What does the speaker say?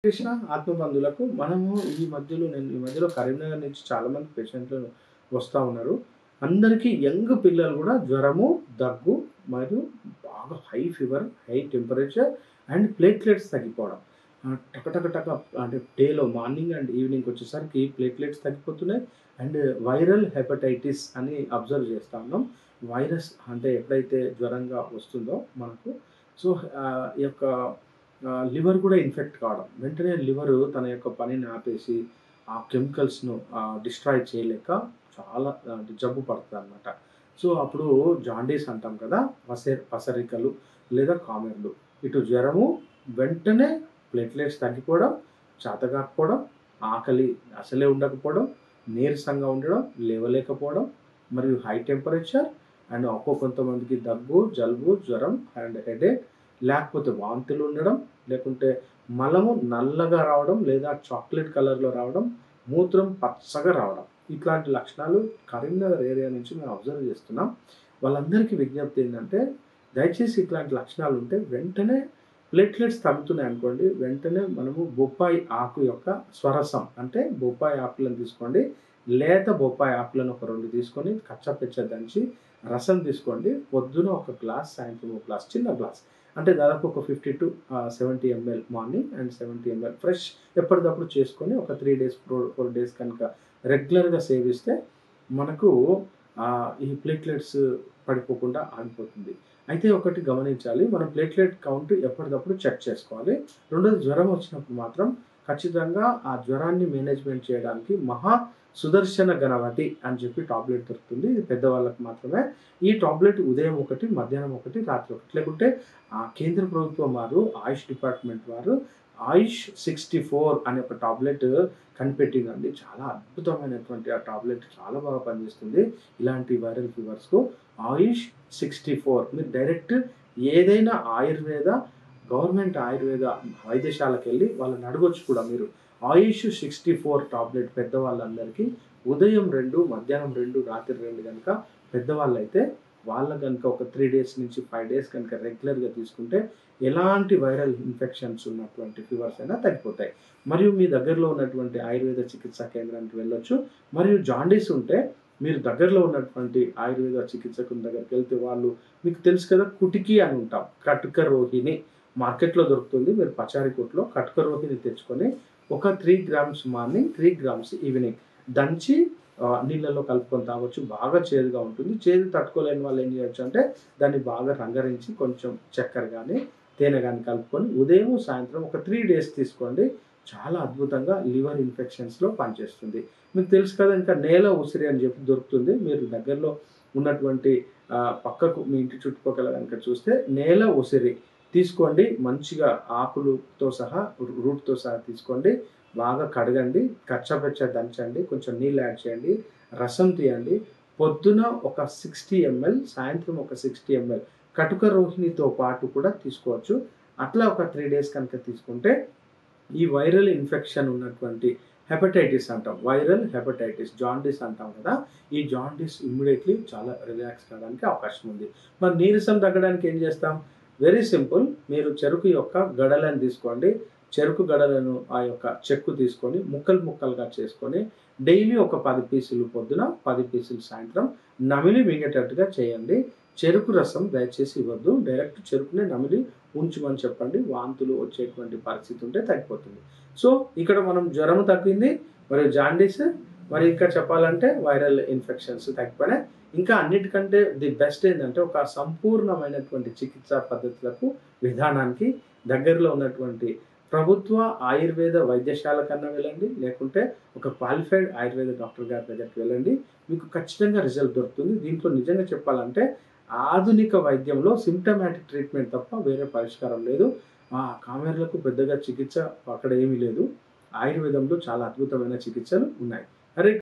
కృష్ణ ఆత్మబంధువులకు మనము ఈ మధ్యలో కరీంనగర్ నుంచి చాలామంది పేషెంట్లు వస్తా ఉన్నారు. అందరికీ యంగ్ పిల్లలు గూడా జ్వరము, దగ్గు మరియు బాగా high fever, high temperature and platelets తగ్గిపోవడం. టక టక టక అంటే డేలో మార్నింగ్ అండ్ ఈవినింగ్‌కొచ్చేసరికి ప్లేట్‌లెట్స్ తగ్గిపోతున్నాయి. అండ్ వైరల్ హెపటైటిస్ అని అబ్జర్వ్ చేస్తా ఉన్నాం. వైరస్ అంటే ఎప్పుడైతే జ్వరంగా వస్తుందో మనకు సో, ఈ యొక్క లివర్ కూడా ఇన్ఫెక్ట్ కావడం. వెంటనే లివరు తన యొక్క పనిని ఆపేసి, ఆ కెమికల్స్‌ను డిస్ట్రాయ్ చేయలేక చాలా అంటే జబ్బు పడతదనమాట. సో, అప్పుడు జాండీస్ అంటాం కదా! పసరికలు లేదా కామెర్లు. ఇటు జ్వరము, వెంటనే ప్లేట్‌లెట్స్ తగ్గిపోవడం, చేతకాకపోవడం, ఆకలి అసలే ఉండకపోవడం, నీరసంగా ఉండడం, లేవలేకపోవడం మరియు హై టెంపరేచర్ అండ్ కొంతమందికి దగ్గు, జలుబు, జ్వరం అండ్ హెడేక్ లేకపోతే వాంతులు ఉండడం, లేకుంటే మలము నల్లగా రావడం లేదా చాక్లెట్ కలర్‌లో రావడం, మూత్రం పచ్చగా రావడం. ఇట్లాంటి లక్షణాలు కరీంనగర్ ఏరియా నుంచి మేము అబ్జర్వ్ చేస్తున్నాం. వాళ్ళందరికీ విజ్ఞప్తి ఏందంటే, దయచేసి ఇట్లాంటి లక్షణాలుంటే వెంటనే ప్లేట్‌లెట్స్ తగ్గుతున్నాయనుకోండి, వెంటనే మనము బొప్పాయి ఆకు యొక్క స్వరసం అంటే బొప్పాయి ఆకులను తీసుకోండి. లేత బొప్పాయి ఆకులను ఒక 2 తీసుకొని కచ్చా దంచి రసం తీసుకోండి. పొద్దున ఒక గ్లాస్, సాయంత్రం ఒక గ్లాస్, చిన్న గ్లాస్. అంటే దాదాపు ఒక 50-70 ML morning and 70 ML fresh ఎప్పటిదప్పుడు చేసుకొని ఒక 3 డేస్, 4 డేస్ కనుక రెగ్యులర్‌గా సేవిస్తే మనకు ఈ ప్లేట్‌లెట్స్ పడిపోకుండా ఆగిపోతుంది. అయితే ఒకటి గమనించాలి. మనం ప్లేట్‌లెట్ కౌంట్ ఎప్పటిదప్పుడు చెక్ చేసుకోవాలి. రెండోది జ్వరం వచ్చినప్పుడు మాత్రం ఖచ్చితంగా ఆ జ్వరాన్ని మేనేజ్‌మెంట్ చేయడానికి సుదర్శన గణపతి అని చెప్పి టాబ్లెట్ దొరుకుతుంది. ఇది పెద్దవాళ్ళకి మాత్రమే. ఈ టాబ్లెట్ ఉదయం ఒకటి, మధ్యాహ్నం ఒకటి, రాత్రి ఒకటి. లేకుంటే కేంద్ర ప్రభుత్వం వారు ఆయుష్ డిపార్ట్‌మెంట్ వారు ఆయుష్ 64 అనే ఒక టాబ్లెట్ కనిపెట్టిందండి. చాలా అద్భుతమైనటువంటి ఆ టాబ్లెట్ చాలా బాగా పనిచేస్తుంది. ఇలాంటి వైరల్ ఫీవర్స్‌కు ఆయుష్ 64 మీరు డైరెక్ట్ ఏదైనా గవర్నమెంట్ ఆయుర్వేద వైద్యశాలకెళ్ళి వాళ్ళని అడగొచ్చు కూడా మీరు. ఆయుష్ 64 టాబ్లెట్ పెద్దవాళ్ళందరికీ ఉదయం 2, మధ్యాహ్నం 2, రాత్రి 2 గనుక పెద్దవాళ్ళైతే వాళ్ళకి గనుక ఒక 3 డేస్ నుంచి 5 డేస్ కనుక రెగ్యులర్‌గా తీసుకుంటే ఎలాంటి వైరల్ ఇన్ఫెక్షన్స్ ఉన్నటువంటి ఫీవర్స్ అయినా తగ్గిపోతాయి. మరియు మీ దగ్గరలో ఉన్నటువంటి ఆయుర్వేద చికిత్సా కేంద్రానికి వెళ్ళొచ్చు. మరియు జాండీస్ ఉంటే మీరు దగ్గరలో ఉన్నటువంటి ఆయుర్వేద చికిత్సకుని దగ్గరికెళ్తే వాళ్ళు మీకు తెలుసు కదా! కుటికి అని ఉంటాం. కటుక రోహిణి మార్కెట్‌లో దొరుకుతుంది. మీరు పచారీ కొట్టులో కటుక రోహిణి తెచ్చుకొని ఒక 3 గ్రామ్స్ మార్నింగ్, 3 గ్రామ్స్ ఈవినింగ్ దంచి నీళ్ళలో కలుపుకొని తాగొచ్చు. బాగా చేదుగా ఉంటుంది. చేదు తట్టుకోలేని వాళ్ళు ఏం చేయొచ్చు అంటే దాన్ని బాగా రంగరించి కొంచెం చక్కెర గాని, తేనె గాని కలుపుకొని ఉదయం, సాయంత్రం ఒక 3 డేస్ తీసుకోండి. చాలా అద్భుతంగా లివర్ ఇన్ఫెక్షన్స్‌లో పనిచేస్తుంది. మీకు తెలుసు కదా! ఇంకా నేల ఉసిరి అని చెప్పి దొరుకుతుంది. మీరు దగ్గరలో ఉన్నటువంటి పక్కకు మీ ఇంటి చుట్టుపక్కల గనుక చూస్తే నేల ఉసిరి తీసుకోండి. మంచిగా ఆకులతో సహా, రూట్‌తో సహా తీసుకోండి. బాగా కడగండి. కచ్చాపచ్చా దంచండి. కొంచెం నీళ్ళు యాడ్ చేయండి. రసం తీయండి. పొద్దున ఒక 60 ఎంఎల్, సాయంత్రం ఒక 60 ఎంఎల్ కటుక రోహిణితో పాటు కూడా తీసుకోవచ్చు. అట్లా ఒక 3 డేస్ కనుక తీసుకుంటే ఈ వైరల్ ఇన్ఫెక్షన్ ఉన్నటువంటి హెపటైటిస్ అంటాం. వైరల్ హెపటైటిస్, జాండీస్ అంటాం కదా! ఈ జాండీస్ ఇమ్మీడియేట్‌లీ చాలా రిలాక్స్ కావడానికి అవకాశం ఉంది. మరి నీరసం తగ్గడానికి ఏం చేస్తాం? Very simple. మీరు చెరుకు యొక్క గడలను తీసుకోండి. చెరుకు గడలను ఆ యొక్క చెక్కు తీసుకొని ముక్కలు ముక్కలుగా చేసుకొని డైలీ ఒక 10 పీసులు పొద్దున, 10 పీసులు సాయంత్రం నమిలి మింగేటట్టుగా చేయండి. చెరుకు రసం దయచేసి ఇవ్వద్దు. డైరెక్ట్ చెరుకునే నమిలి ఉంచమని చెప్పండి. వాంతులు వచ్చేటువంటి పరిస్థితి ఉంటే తగ్గిపోతుంది. సో, ఇక్కడ మనం జ్వరం తగ్గింది, మరియు జాండీస్, మరి ఇంకా చెప్పాలంటే వైరల్ ఇన్ఫెక్షన్స్ తగ్గిపోయినాయి. ఇంకా అన్నిటికంటే ది బెస్ట్ ఏందంటే ఒక సంపూర్ణమైనటువంటి చికిత్సా పద్ధతులకు, విధానానికి దగ్గరలో ఉన్నటువంటి ప్రభుత్వ ఆయుర్వేద వైద్యశాల కన్నా వెళ్ళండి. లేకుంటే ఒక క్వాలిఫైడ్ ఆయుర్వేద డాక్టర్ గారి దగ్గరికి వెళ్ళండి. మీకు ఖచ్చితంగా రిజల్ట్ దొరుకుతుంది. దీంట్లో నిజంగా చెప్పాలంటే ఆధునిక వైద్యంలో సింప్టమాటిక్ ట్రీట్మెంట్ తప్ప వేరే పరిష్కారం లేదు. కామెర్లకు పెద్దగా చికిత్స అక్కడ ఏమీ లేదు. ఆయుర్వేదంలో చాలా అద్భుతమైన చికిత్సలు ఉన్నాయి. హరే